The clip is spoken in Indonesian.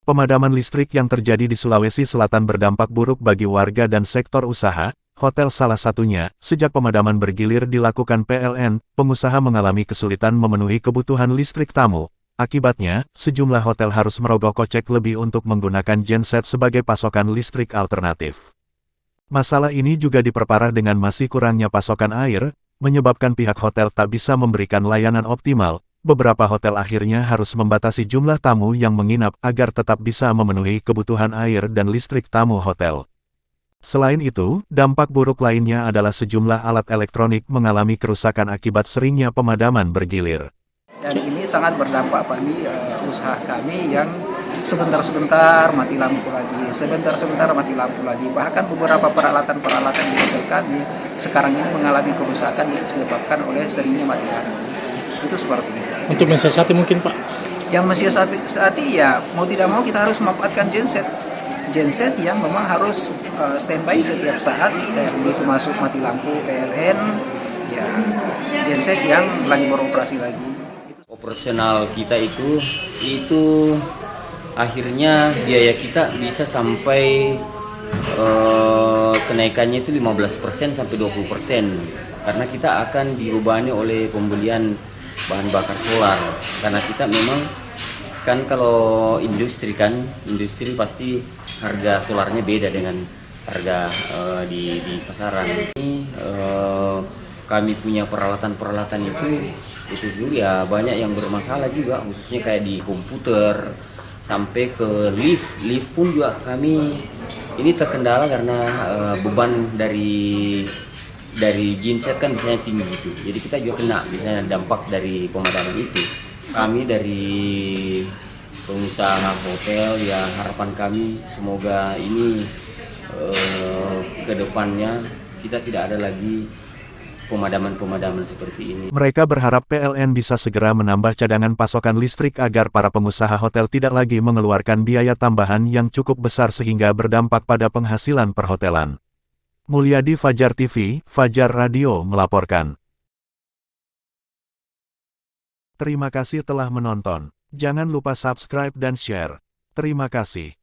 Pemadaman listrik yang terjadi di Sulawesi Selatan berdampak buruk bagi warga dan sektor usaha, hotel salah satunya. Sejak pemadaman bergilir dilakukan PLN, pengusaha mengalami kesulitan memenuhi kebutuhan listrik tamu. Akibatnya, sejumlah hotel harus merogoh kocek lebih untuk menggunakan genset sebagai pasokan listrik alternatif. Masalah ini juga diperparah dengan masih kurangnya pasokan air, menyebabkan pihak hotel tak bisa memberikan layanan optimal. Beberapa hotel akhirnya harus membatasi jumlah tamu yang menginap agar tetap bisa memenuhi kebutuhan air dan listrik tamu hotel. Selain itu, dampak buruk lainnya adalah sejumlah alat elektronik mengalami kerusakan akibat seringnya pemadaman bergilir. Dan ini sangat berdampak pada usaha kami yang sebentar-sebentar mati lampu lagi, sebentar-sebentar mati lampu lagi. Bahkan beberapa peralatan-peralatan di hotel kami sekarang ini mengalami kerusakan yang disebabkan oleh seringnya mati lampu. Itu seperti itu. Untuk mensiasati mungkin Pak? Yang mensiasati ya mau tidak mau kita harus memanfaatkan genset. Genset yang memang harus standby setiap saat, kayak begitu masuk mati lampu PLN, ya genset yang lagi beroperasi lagi. Operasional kita itu akhirnya biaya kita bisa sampai kenaikannya itu 15% sampai 20%, karena kita akan dibebani oleh pembelian bahan bakar solar, karena kita memang kan kalau industri pasti harga solarnya beda dengan harga di pasaran. Ini kami punya peralatan itu juga ya banyak yang bermasalah juga, khususnya kayak di komputer sampai ke lift pun juga kami ini terkendala karena beban dari genset kan biasanya tinggi gitu, jadi kita juga kena biasanya dampak dari pemadaman itu. Kami dari pengusaha hotel ya, harapan kami semoga ini ke depannya kita tidak ada lagi pemadaman seperti ini. Mereka berharap PLN bisa segera menambah cadangan pasokan listrik agar para pengusaha hotel tidak lagi mengeluarkan biaya tambahan yang cukup besar sehingga berdampak pada penghasilan perhotelan. Mulyadi, Fajar TV, Fajar Radio melaporkan. Terima kasih telah menonton. Jangan lupa subscribe dan share. Terima kasih.